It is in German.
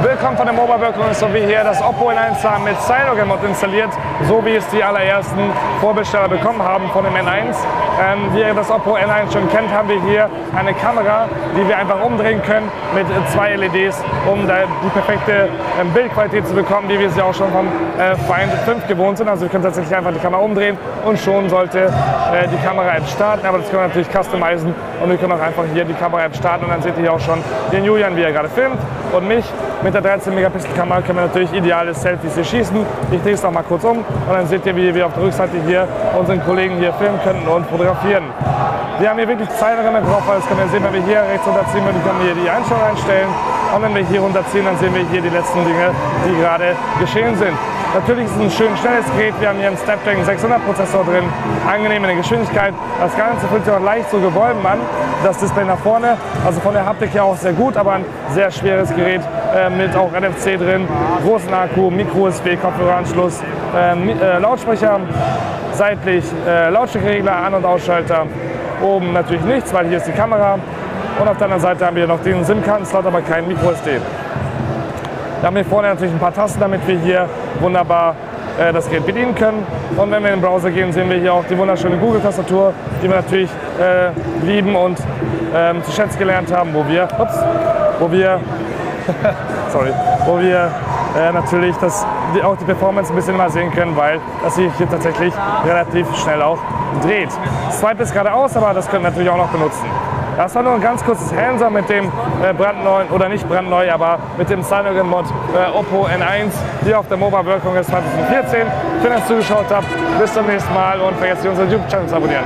Willkommen von der Mobile World so wie hier das Oppo N1 haben mit Cyanogen-Mod installiert, so wie es die allerersten Vorbesteller bekommen haben von dem N1. Wie ihr das Oppo N1 schon kennt, haben wir hier eine Kamera, die wir einfach umdrehen können mit zwei LEDs, um die perfekte Bildqualität zu bekommen, wie wir sie auch schon vom Find 5 gewohnt sind. Also wir können tatsächlich einfach die Kamera umdrehen und schon sollte die Kamera-App starten, aber das können wir natürlich customizen und wir können auch einfach hier die Kamera-App starten und dann seht ihr hier auch schon den Julian, wie er gerade filmt, und mich. Mit der 13-Megapixel-Kamera können wir natürlich ideale Selfies hier schießen. Ich drehe es noch mal kurz um und dann seht ihr, wie wir auf der Rückseite hier unseren Kollegen hier filmen können und fotografieren. Wir haben hier wirklich Zeiträume drauf, weil das können wir sehen, wenn wir hier rechts runterziehen, können wir hier die Einstellung einstellen. Und wenn wir hier runterziehen, dann sehen wir hier die letzten Dinge, die gerade geschehen sind. Natürlich ist es ein schön schnelles Gerät. Wir haben hier einen Snapdragon 600 Prozessor drin, angenehm in der Geschwindigkeit. Das Ganze fühlt sich auch leicht so gewölben an. Das Display nach vorne, also von der Haptik her auch sehr gut, aber ein sehr schweres Gerät mit auch NFC drin, großen Akku, Micro-USB, Kopfhöreranschluss, Lautsprecher, seitlich Lautstärkeregler, An- und Ausschalter. Oben natürlich nichts, weil hier ist die Kamera. Und auf der anderen Seite haben wir noch den SIM-Karten-Slot, aber kein Micro-SD. Da haben wir vorne natürlich ein paar Tasten, damit wir hier wunderbar das Gerät bedienen können. Und wenn wir in den Browser gehen, sehen wir hier auch die wunderschöne Google-Tastatur, die wir natürlich lieben und zu schätzen gelernt haben, wo wir natürlich auch die Performance ein bisschen mal sehen können, weil das sich hier tatsächlich relativ schnell auch dreht. Swipe ist gerade aus, aber das können wir natürlich auch noch benutzen. Das war nur ein ganz kurzes Hands-on mit dem brandneuen, oder nicht brandneu, aber mit dem Cyanogen-Mod Oppo N1 hier auf der Mobile World Congress 2014. Schön, dass ihr zugeschaut habt. Bis zum nächsten Mal und vergesst nicht, unseren YouTube-Channel zu abonnieren.